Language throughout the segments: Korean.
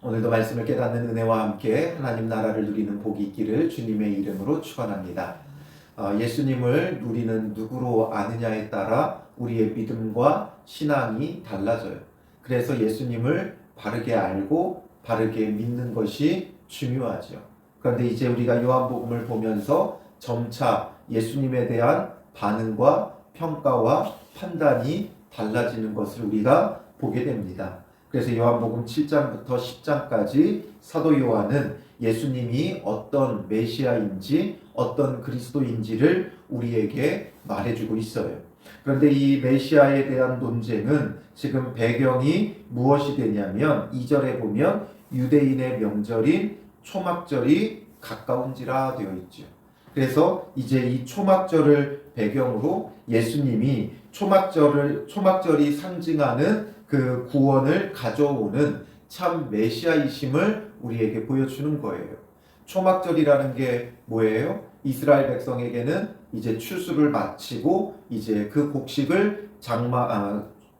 오늘도 말씀을 깨닫는 은혜와 함께 하나님 나라를 누리는 복이 있기를 주님의 이름으로 축원합니다. 예수님을 우리는 누구로 아느냐에 따라 우리의 믿음과 신앙이 달라져요. 그래서 예수님을 바르게 알고 바르게 믿는 것이 중요하죠. 그런데 이제 우리가 요한복음을 보면서 점차 예수님에 대한 반응과 평가와 판단이 달라지는 것을 우리가 보게 됩니다. 그래서 요한복음 7장부터 10장까지 사도 요한은 예수님이 어떤 메시아인지 어떤 그리스도인지를 우리에게 말해주고 있어요. 그런데 이 메시아에 대한 논쟁은 지금 배경이 무엇이 되냐면 2절에 보면 유대인의 명절인 초막절이 가까운지라 되어 있죠. 그래서 이제 이 초막절을 배경으로 예수님이 초막절이 상징하는 그 구원을 가져오는 참 메시아이심을 우리에게 보여주는 거예요. 초막절이라는 게 뭐예요? 이스라엘 백성에게는 이제 추수를 마치고 이제 그 곡식을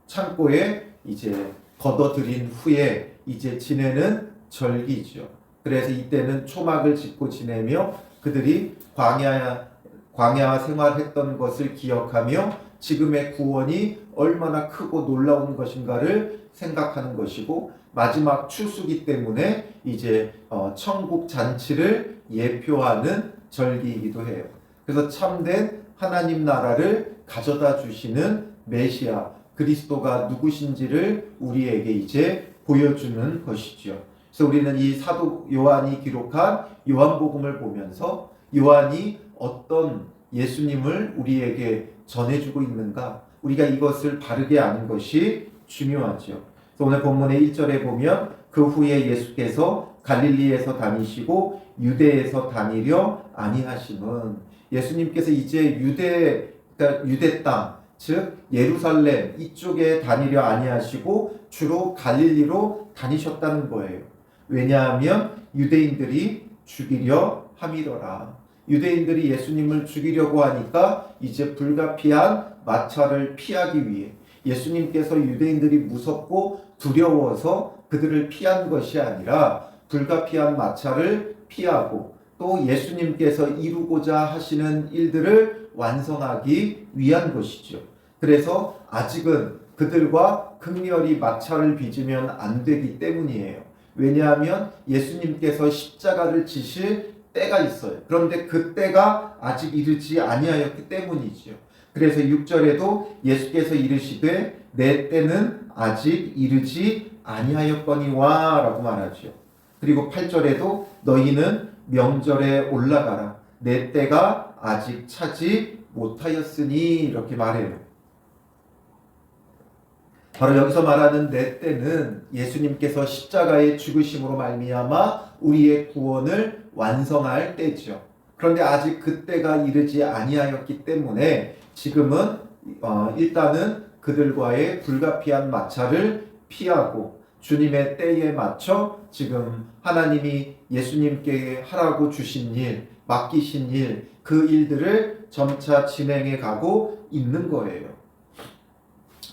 창고에 이제 걷어들인 후에 이제 지내는 절기죠. 그래서 이때는 초막을 짓고 지내며 그들이 광야 생활했던 것을 기억하며 지금의 구원이 얼마나 크고 놀라운 것인가를 생각하는 것이고 마지막 추수기 때문에 이제 천국 잔치를 예표하는 절기이기도 해요. 그래서 참된 하나님 나라를 가져다 주시는 메시아 그리스도가 누구신지를 우리에게 이제 보여주는 것이죠. 그래서 우리는 이 사도 요한이 기록한 요한복음을 보면서 요한이 어떤 예수님을 우리에게 전해주고 있는가? 우리가 이것을 바르게 아는 것이 중요하죠. 그래서 오늘 본문의 1절에 보면 그 후에 예수께서 갈릴리에서 다니시고 유대에서 다니려 아니하심은 예수님께서 이제 유대 땅, 즉 예루살렘 이쪽에 다니려 아니하시고 주로 갈릴리로 다니셨다는 거예요. 왜냐하면 유대인들이 죽이려 함이더라. 유대인들이 예수님을 죽이려고 하니까 이제 불가피한 마찰을 피하기 위해 예수님께서 유대인들이 무섭고 두려워서 그들을 피한 것이 아니라 불가피한 마찰을 피하고 또 예수님께서 이루고자 하시는 일들을 완성하기 위한 것이죠. 그래서 아직은 그들과 극렬히 마찰을 빚으면 안 되기 때문이에요. 왜냐하면 예수님께서 십자가를 지실 때가 있어요. 그런데 그 때가 아직 이르지 아니하였기 때문이지요. 그래서 6절에도 예수께서 이르시되 내 때는 아직 이르지 아니하였거니와 라고 말하죠. 그리고 8절에도 너희는 명절에 올라가라. 내 때가 아직 차지 못하였으니 이렇게 말해요. 바로 여기서 말하는 내 때는 예수님께서 십자가의 죽으심으로 말미암아 우리의 구원을 완성할 때죠. 그런데 아직 그 때가 이르지 아니하였기 때문에 지금은 일단은 그들과의 불가피한 마찰을 피하고 주님의 때에 맞춰 지금 하나님이 예수님께 하라고 주신 일, 맡기신 일, 그 일들을 점차 진행해 가고 있는 거예요.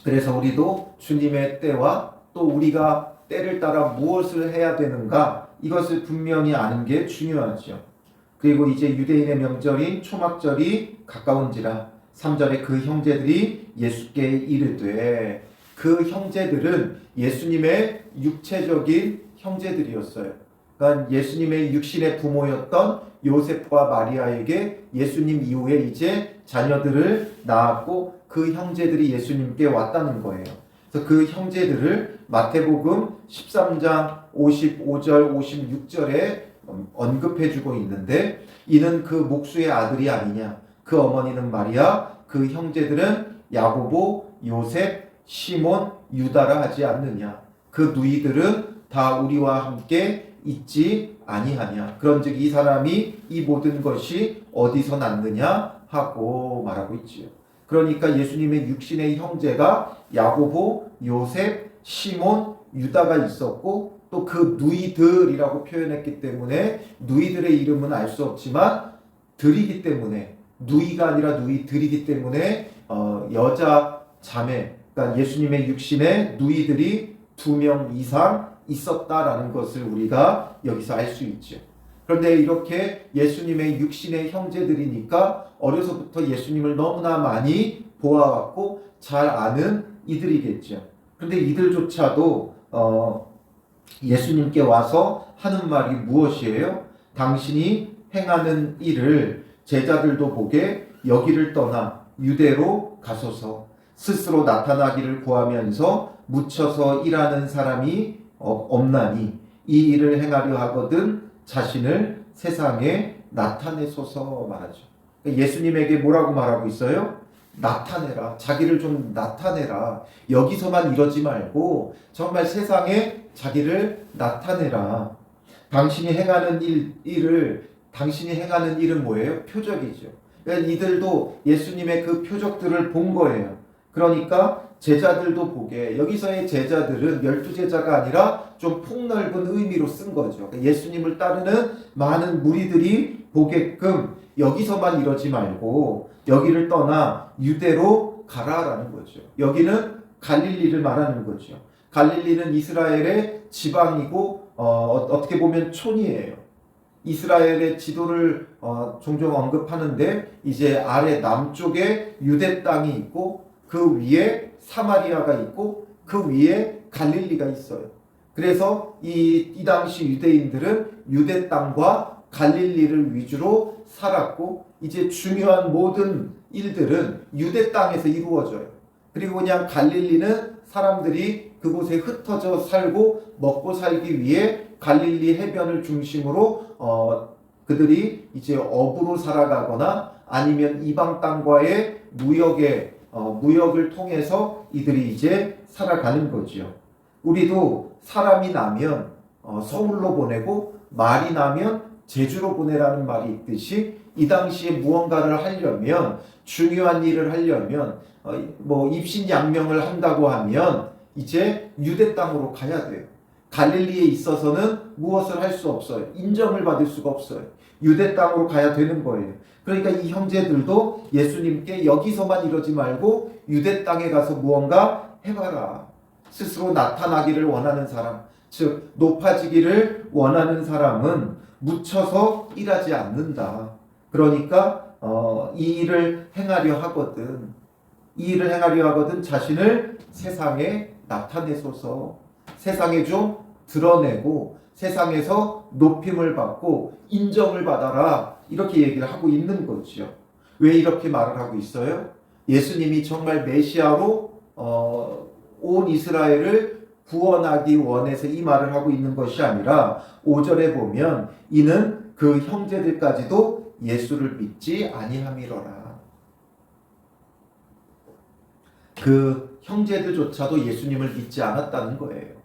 그래서 우리도 주님의 때와 또 우리가 때를 따라 무엇을 해야 되는가 이것을 분명히 아는 게 중요하죠. 그리고 이제 유대인의 명절인 초막절이 가까운지라 3절에 그 형제들이 예수께 이르되 그 형제들은 예수님의 육체적인 형제들이었어요. 그러니까 예수님의 육신의 부모였던 요셉과 마리아에게 예수님 이후에 이제 자녀들을 낳았고 그 형제들이 예수님께 왔다는 거예요. 그래서 그 형제들을 마태복음 13장 55절 56절에 언급해주고 있는데 이는 그 목수의 아들이 아니냐. 그 어머니는 마리아, 그 형제들은 야고보, 요셉, 시몬, 유다라 하지 않느냐. 그 누이들은 다 우리와 함께 있지 아니하냐. 그런즉 이 사람이 이 모든 것이 어디서 났느냐 하고 말하고 있지요. 그러니까 예수님의 육신의 형제가 야고보, 요셉, 시몬, 유다가 있었고 또 그 누이들이라고 표현했기 때문에 누이들의 이름은 알 수 없지만 들이기 때문에 누이가 아니라 누이들이기 때문에 여자 자매 그러니까 예수님의 육신의 누이들이 2명 이상 있었다라는 것을 우리가 여기서 알 수 있죠. 그런데 이렇게 예수님의 육신의 형제들이니까 어려서부터 예수님을 너무나 많이 보아왔고 잘 아는 이들이겠죠. 그런데 이들조차도 예수님께 와서 하는 말이 무엇이에요? 당신이 행하는 일을 제자들도 보게 여기를 떠나 유대로 가소서. 스스로 나타나기를 구하면서 묻혀서 일하는 사람이 없나니 이 일을 행하려 하거든 자신을 세상에 나타내소서 말하죠. 예수님에게 뭐라고 말하고 있어요? 나타내라. 자기를 좀 나타내라. 여기서만 이러지 말고 정말 세상에 자기를 나타내라. 당신이 행하는 당신이 행하는 일은 뭐예요? 표적이죠. 그러니까 이들도 예수님의 그 표적들을 본 거예요. 그러니까 제자들도 보게, 여기서의 제자들은 12제자가 아니라 좀 폭넓은 의미로 쓴 거죠. 예수님을 따르는 많은 무리들이 보게끔 여기서만 이러지 말고 여기를 떠나 유대로 가라라는 거죠. 여기는 갈릴리를 말하는 거죠. 갈릴리는 이스라엘의 지방이고 어떻게 보면 촌이에요. 이스라엘의 지도를 종종 언급하는데 이제 아래 남쪽에 유대 땅이 있고 그 위에 사마리아가 있고 그 위에 갈릴리가 있어요. 그래서 이 당시 유대인들은 유대 땅과 갈릴리를 위주로 살았고 이제 중요한 모든 일들은 유대 땅에서 이루어져요. 그리고 그냥 갈릴리는 사람들이 그곳에 흩어져 살고 먹고 살기 위해 갈릴리 해변을 중심으로 그들이 이제 업으로 살아가거나 아니면 이방 땅과의 무역을 통해서 이들이 이제 살아가는 거죠. 우리도 사람이 나면 서울로 보내고 말이 나면 제주로 보내라는 말이 있듯이 이 당시에 무언가를 하려면 중요한 일을 하려면 입신양명을 한다고 하면 이제 유대 땅으로 가야 돼요. 갈릴리에 있어서는 무엇을 할 수 없어요. 인정을 받을 수가 없어요. 유대 땅으로 가야 되는 거예요. 그러니까 이 형제들도 예수님께 여기서만 이러지 말고 유대 땅에 가서 무언가 해봐라. 스스로 나타나기를 원하는 사람, 즉 높아지기를 원하는 사람은 묻혀서 일하지 않는다. 그러니까 이 일을 행하려 하거든 자신을 세상에 나타내소서. 세상에 좀 드러내고 세상에서 높임을 받고 인정을 받아라. 이렇게 얘기를 하고 있는 거죠. 왜 이렇게 말을 하고 있어요? 예수님이 정말 메시아로 온 이스라엘을 구원하기 원해서 이 말을 하고 있는 것이 아니라 5절에 보면 이는 그 형제들까지도 예수를 믿지 아니함이로라. 그 형제들조차도 예수님을 믿지 않았다는 거예요.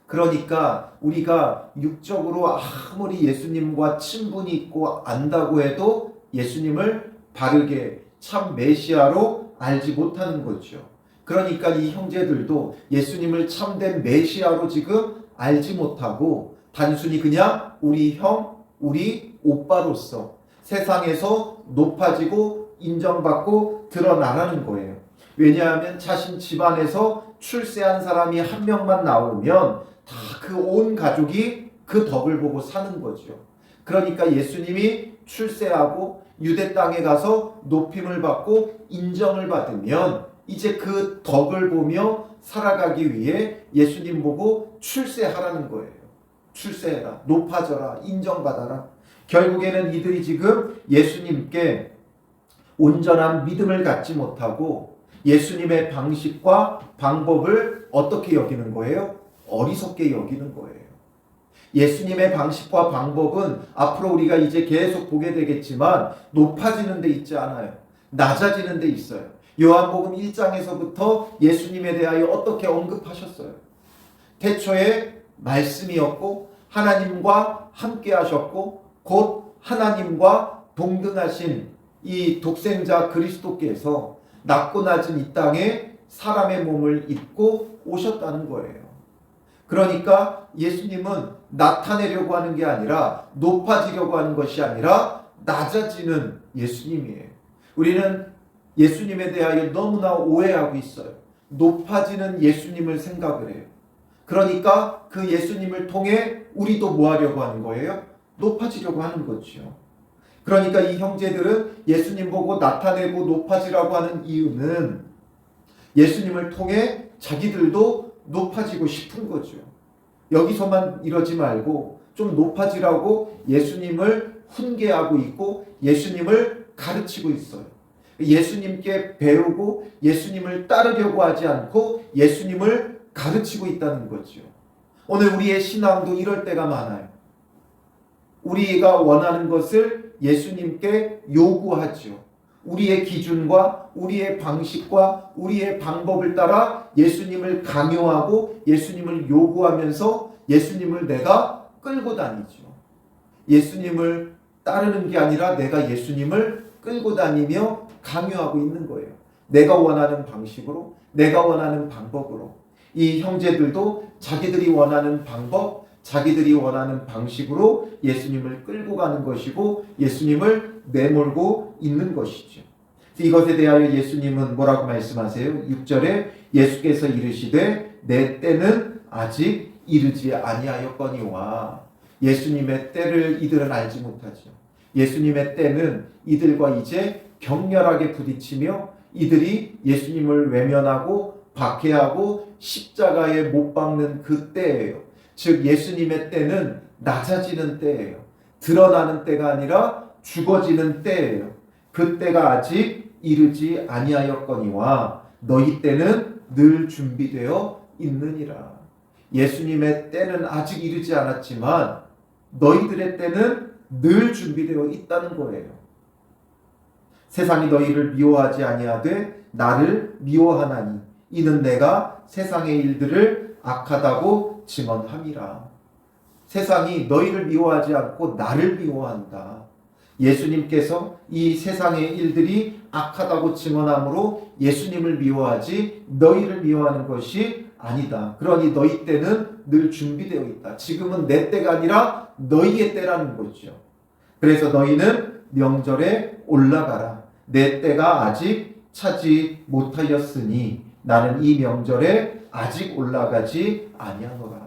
그러니까 우리가 육적으로 아무리 예수님과 친분이 있고 안다고 해도 예수님을 바르게 참 메시아로 알지 못하는 거죠. 그러니까 이 형제들도 예수님을 참된 메시아로 지금 알지 못하고 단순히 그냥 우리 형, 우리 오빠로서 세상에서 높아지고 인정받고 드러나라는 거예요. 왜냐하면 자신 집안에서 출세한 사람이 한 명만 나오면 다 그 온 가족이 그 덕을 보고 사는 거죠. 그러니까 예수님이 출세하고 유대 땅에 가서 높임을 받고 인정을 받으면 이제 그 덕을 보며 살아가기 위해 예수님 보고 출세하라는 거예요. 출세해라, 높아져라, 인정받아라. 결국에는 이들이 지금 예수님께 온전한 믿음을 갖지 못하고 예수님의 방식과 방법을 어떻게 여기는 거예요? 어리석게 여기는 거예요. 예수님의 방식과 방법은 앞으로 우리가 이제 계속 보게 되겠지만 높아지는 데 있지 않아요. 낮아지는 데 있어요. 요한복음 1장에서부터 예수님에 대하여 어떻게 언급하셨어요? 태초에 말씀이었고 하나님과 함께 하셨고 곧 하나님과 동등하신 이 독생자 그리스도께서 낮고 낮은 이 땅에 사람의 몸을 입고 오셨다는 거예요. 그러니까 예수님은 나타내려고 하는 게 아니라 높아지려고 하는 것이 아니라 낮아지는 예수님이에요. 우리는 예수님에 대하여 너무나 오해하고 있어요. 높아지는 예수님을 생각을 해요. 그러니까 그 예수님을 통해 우리도 뭐 하려고 하는 거예요? 높아지려고 하는 거죠. 그러니까 이 형제들은 예수님 보고 나타내고 높아지라고 하는 이유는 예수님을 통해 자기들도 높아지고 싶은 거죠. 여기서만 이러지 말고 좀 높아지라고 예수님을 훈계하고 있고 예수님을 가르치고 있어요. 예수님께 배우고 예수님을 따르려고 하지 않고 예수님을 가르치고 있다는 거죠. 오늘 우리의 신앙도 이럴 때가 많아요. 우리가 원하는 것을 예수님께 요구하죠. 우리의 기준과 우리의 방식과 우리의 방법을 따라 예수님을 강요하고 예수님을 요구하면서 예수님을 내가 끌고 다니죠. 예수님을 따르는 게 아니라 내가 예수님을 끌고 다니며 강요하고 있는 거예요. 내가 원하는 방식으로, 내가 원하는 방법으로. 이 형제들도 자기들이 원하는 방법, 자기들이 원하는 방식으로 예수님을 끌고 가는 것이고 예수님을 내몰고 있는 것이죠. 이것에 대하여 예수님은 뭐라고 말씀하세요? 6절에 예수께서 이르시되 내 때는 아직 이르지 아니하였거니와. 예수님의 때를 이들은 알지 못하죠. 예수님의 때는 이들과 이제 격렬하게 부딪히며 이들이 예수님을 외면하고 박해하고 십자가에 못 박는 그 때예요. 즉 예수님의 때는 낮아지는 때예요. 드러나는 때가 아니라 죽어지는 때예요. 그 때가 아직 이르지 아니하였거니와 너희 때는 늘 준비되어 있느니라. 예수님의 때는 아직 이르지 않았지만 너희들의 때는 늘 준비되어 있다는 거예요. 세상이 너희를 미워하지 아니하되 나를 미워하나니 이는 내가 세상의 일들을 악하다고 증언함이라. 세상이 너희를 미워하지 않고 나를 미워한다. 예수님께서 이 세상의 일들이 악하다고 증언함으로 예수님을 미워하지 너희를 미워하는 것이 아니다. 그러니 너희 때는 늘 준비되어 있다. 지금은 내 때가 아니라 너희의 때라는 거죠. 그래서 너희는 명절에 올라가라. 내 때가 아직 차지 못하였으니 나는 이 명절에 아직 올라가지 아니하노라.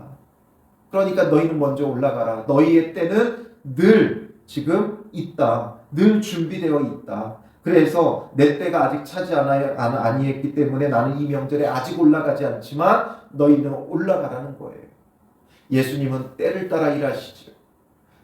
그러니까 너희는 먼저 올라가라. 너희의 때는 늘 지금 있다. 늘 준비되어 있다. 그래서 내 때가 아직 차지 아니했기 때문에 나는 이 명절에 아직 올라가지 않지만 너희는 올라가라는 거예요. 예수님은 때를 따라 일하시죠.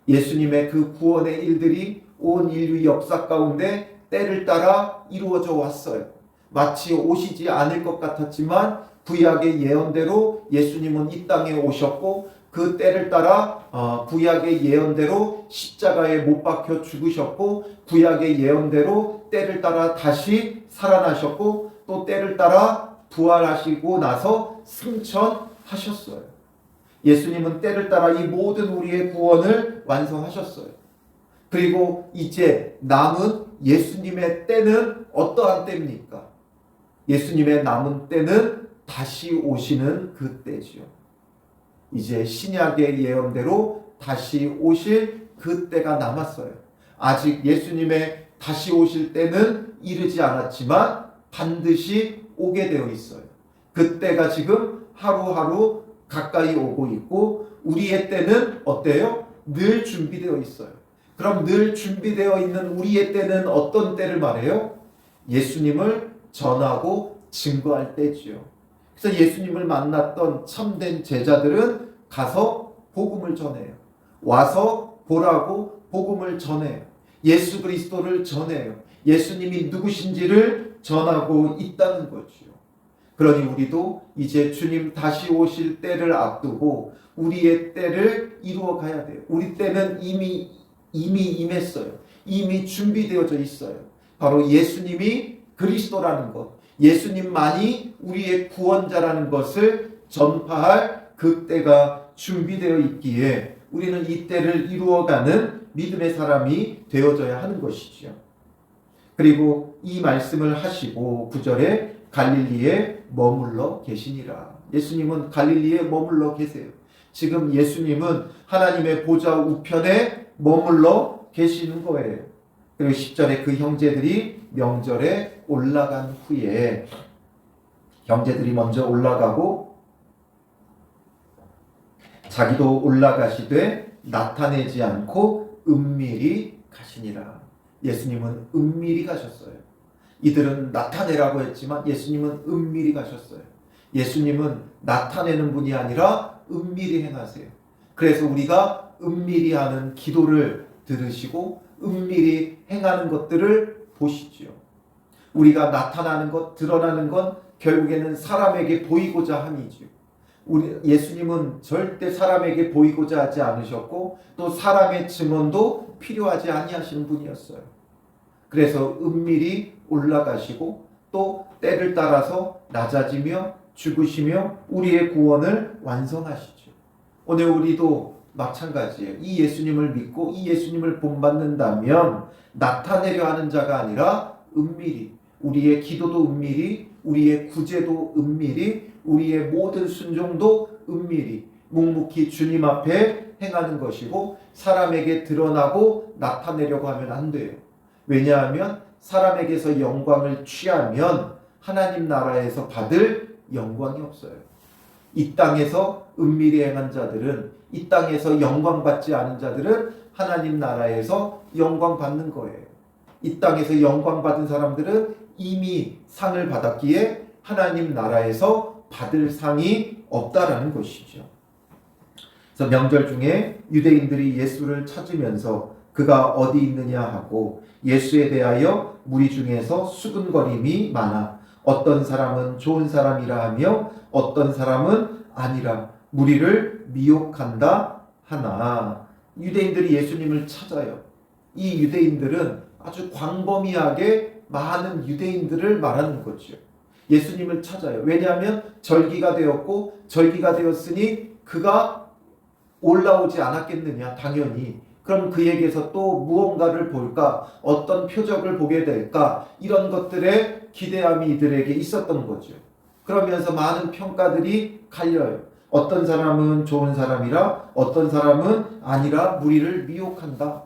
예수님의 그 구원의 일들이 온 인류 역사 가운데 때를 따라 이루어져 왔어요. 마치 오시지 않을 것 같았지만 구약의 예언대로 예수님은 이 땅에 오셨고 그 때를 따라 구약의 예언대로 십자가에 못 박혀 죽으셨고 구약의 예언대로 때를 따라 다시 살아나셨고 또 때를 따라 부활하시고 나서 승천하셨어요. 예수님은 때를 따라 이 모든 우리의 구원을 완성하셨어요. 그리고 이제 남은 예수님의 때는 어떠한 때입니까? 예수님의 남은 때는 다시 오시는 그 때지요. 이제 신약의 예언대로 다시 오실 그 때가 남았어요. 아직 예수님의 다시 오실 때는 이르지 않았지만 반드시 오게 되어 있어요. 그 때가 지금 하루하루 가까이 오고 있고 우리의 때는 어때요? 늘 준비되어 있어요. 그럼 늘 준비되어 있는 우리의 때는 어떤 때를 말해요? 예수님을 전하고 증거할 때지요. 그래서 예수님을 만났던 참된 제자들은 가서 복음을 전해요. 와서 보라고 복음을 전해요. 예수 그리스도를 전해요. 예수님이 누구신지를 전하고 있다는 거죠. 그러니 우리도 이제 주님 다시 오실 때를 앞두고 우리의 때를 이루어 가야 돼요. 우리 때는 이미 임했어요. 이미 준비되어져 있어요. 바로 예수님이 그리스도라는 것, 예수님만이 우리의 구원자라는 것을 전파할 그 때가 준비되어 있기에 우리는 이 때를 이루어가는 믿음의 사람이 되어져야 하는 것이죠. 그리고 이 말씀을 하시고 9절에 갈릴리에 머물러 계시니라. 예수님은 갈릴리에 머물러 계세요. 지금 예수님은 하나님의 보좌 우편에 머물러 계시는 거예요. 그리고 10절에 그 형제들이 명절에 올라간 후에 형제들이 먼저 올라가고 자기도 올라가시되 나타내지 않고 은밀히 가시니라. 예수님은 은밀히 가셨어요. 이들은 나타내라고 했지만 예수님은 은밀히 가셨어요. 예수님은 나타내는 분이 아니라 은밀히 행하세요. 그래서 우리가 은밀히 하는 기도를 들으시고 은밀히 행하는 것들을 보시지요. 우리가 나타나는 것, 드러나는 건 결국에는 사람에게 보이고자 함이지요. 예수님은 절대 사람에게 보이고자 하지 않으셨고 또 사람의 증언도 필요하지 아니하시는 분이었어요. 그래서 은밀히 올라가시고 또 때를 따라서 낮아지며 죽으시며 우리의 구원을 완성하시죠. 오늘 우리도 마찬가지예요. 이 예수님을 믿고 이 예수님을 본받는다면 나타내려 하는 자가 아니라 은밀히, 우리의 기도도 은밀히, 우리의 구제도 은밀히, 우리의 모든 순종도 은밀히 묵묵히 주님 앞에 행하는 것이고 사람에게 드러나고 나타내려고 하면 안 돼요. 왜냐하면 사람에게서 영광을 취하면 하나님 나라에서 받을 영광이 없어요. 이 땅에서 은밀히 행한 자들은, 이 땅에서 영광 받지 않은 자들은 하나님 나라에서 영광 받는 거예요. 이 땅에서 영광 받은 사람들은 이미 상을 받았기에 하나님 나라에서 받을 상이 없다라는 것이죠. 그래서 명절 중에 유대인들이 예수를 찾으면서 그가 어디 있느냐 하고 예수에 대하여 무리 중에서 수군거림이 많아 어떤 사람은 좋은 사람이라 하며 어떤 사람은 아니라 무리를 미혹한다 하나. 유대인들이 예수님을 찾아요. 이 유대인들은 아주 광범위하게 많은 유대인들을 말하는 거죠. 예수님을 찾아요. 왜냐하면 절기가 되었고 절기가 되었으니 그가 올라오지 않았겠느냐. 당연히. 그럼 그에게서 또 무언가를 볼까? 어떤 표적을 보게 될까? 이런 것들의 기대함이 이들에게 있었던 거죠. 그러면서 많은 평가들이 갈려요. 어떤 사람은 좋은 사람이라 어떤 사람은 아니라 무리를 미혹한다.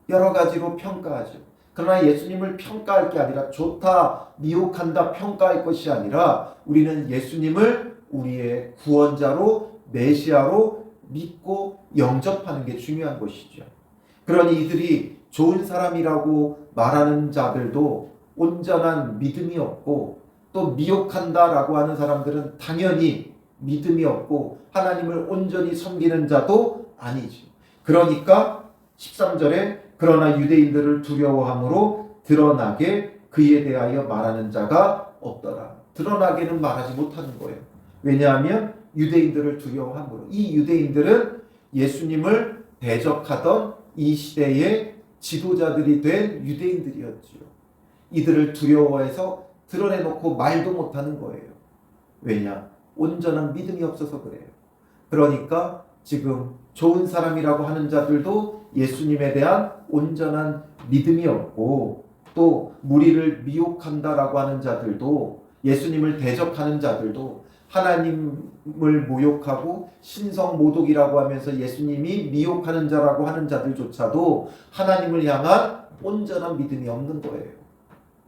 여러 가지로 평가하죠. 그러나 예수님을 평가할 게 아니라 좋다, 미혹한다, 평가할 것이 아니라 우리는 예수님을 우리의 구원자로 메시아로 믿고 영접하는 게 중요한 것이죠. 그러니 이들이 좋은 사람이라고 말하는 자들도 온전한 믿음이 없고 또 미혹한다라고 하는 사람들은 당연히 믿음이 없고 하나님을 온전히 섬기는 자도 아니지. 그러니까 13절에 그러나 유대인들을 두려워함으로 드러나게 그에 대하여 말하는 자가 없더라. 드러나게는 말하지 못하는 거예요. 왜냐하면 유대인들을 두려워함으로. 이 유대인들은 예수님을 대적하던 이 시대의 지도자들이 된 유대인들이었지요. 이들을 두려워해서 드러내놓고 말도 못하는 거예요. 왜냐? 온전한 믿음이 없어서 그래요. 그러니까 지금 좋은 사람이라고 하는 자들도 예수님에 대한 온전한 믿음이 없고 또 무리를 미혹한다라고 하는 자들도 예수님을 대적하는 자들도 하나님을 모욕하고 신성모독이라고 하면서 예수님이 미혹하는 자라고 하는 자들조차도 하나님을 향한 온전한 믿음이 없는 거예요.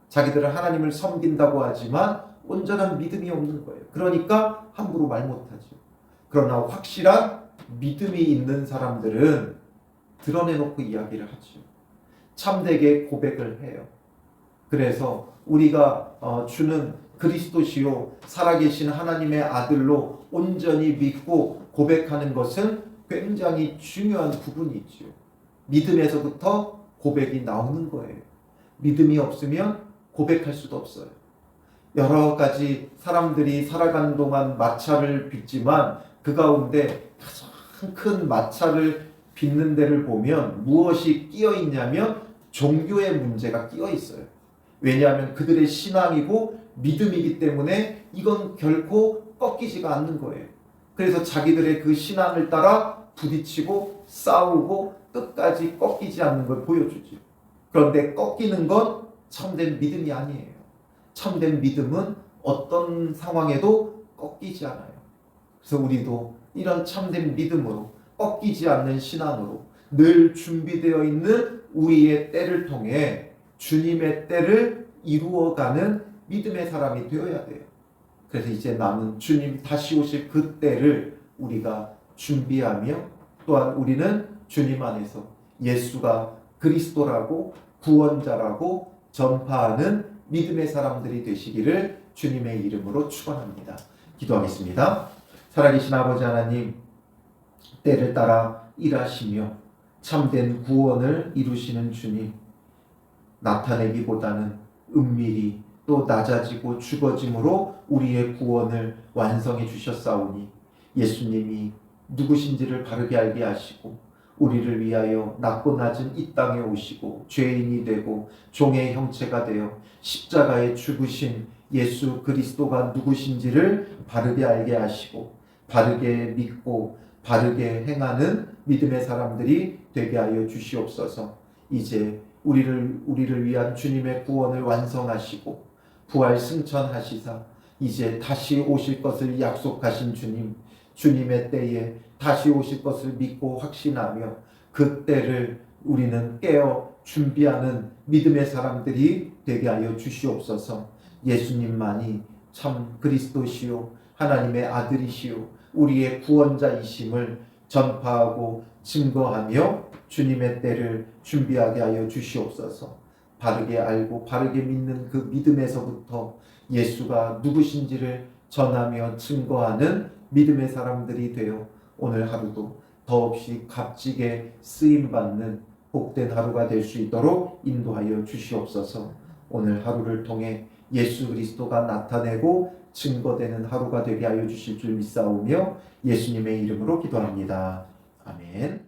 자기들은 하나님을 섬긴다고 하지만 온전한 믿음이 없는 거예요. 그러니까 함부로 말 못하죠. 그러나 확실한 믿음이 있는 사람들은 드러내놓고 이야기를 하죠. 참되게 고백을 해요. 그래서 우리가 주는 그리스도시요 살아계신 하나님의 아들로 온전히 믿고 고백하는 것은 굉장히 중요한 부분이 있죠. 믿음에서부터 고백이 나오는 거예요. 믿음이 없으면 고백할 수도 없어요. 여러 가지 사람들이 살아가는 동안 마찰을 빚지만 그 가운데 가장 큰 마찰을 빚는 데를 보면 무엇이 끼어 있냐면 종교의 문제가 끼어 있어요. 왜냐하면 그들의 신앙이고 믿음이기 때문에 이건 결코 꺾이지가 않는 거예요. 그래서 자기들의 그 신앙을 따라 부딪히고 싸우고 끝까지 꺾이지 않는 걸 보여주지. 그런데 꺾이는 건 참된 믿음이 아니에요. 참된 믿음은 어떤 상황에도 꺾이지 않아요. 그래서 우리도 이런 참된 믿음으로 꺾이지 않는 신앙으로 늘 준비되어 있는 우리의 때를 통해 주님의 때를 이루어가는 믿음의 사람이 되어야 돼요. 그래서 이제 남은 주님 다시 오실 그 때를 우리가 준비하며 또한 우리는 주님 안에서 예수가 그리스도라고 구원자라고 전파하는 믿음의 사람들이 되시기를 주님의 이름으로 축원합니다. 기도하겠습니다. 살아계신 아버지 하나님, 때를 따라 일하시며 참된 구원을 이루시는 주님, 나타내기보다는 은밀히 또 낮아지고 죽어짐으로 우리의 구원을 완성해 주셨사오니 예수님이 누구신지를 바르게 알게 하시고 우리를 위하여 낮고 낮은 이 땅에 오시고 죄인이 되고 종의 형체가 되어 십자가에 죽으신 예수 그리스도가 누구신지를 바르게 알게 하시고 바르게 믿고 바르게 행하는 믿음의 사람들이 되게 하여 주시옵소서. 이제 우리를 위한 주님의 구원을 완성하시고 부활 승천하시사 이제 다시 오실 것을 약속하신 주님, 주님의 때에 다시 오실 것을 믿고 확신하며 그 때를 우리는 깨어 준비하는 믿음의 사람들이 되게 하여 주시옵소서. 예수님만이 참 그리스도시요 하나님의 아들이시요 우리의 구원자이심을 전파하고 증거하며 주님의 때를 준비하게 하여 주시옵소서. 바르게 알고 바르게 믿는 그 믿음에서부터 예수가 누구신지를 전하며 증거하는 믿음의 사람들이 되어 오늘 하루도 더없이 값지게 쓰임받는 복된 하루가 될 수 있도록 인도하여 주시옵소서. 오늘 하루를 통해 예수 그리스도가 나타내고 증거되는 하루가 되게 하여 주실 줄 믿사오며 예수님의 이름으로 기도합니다. 아멘.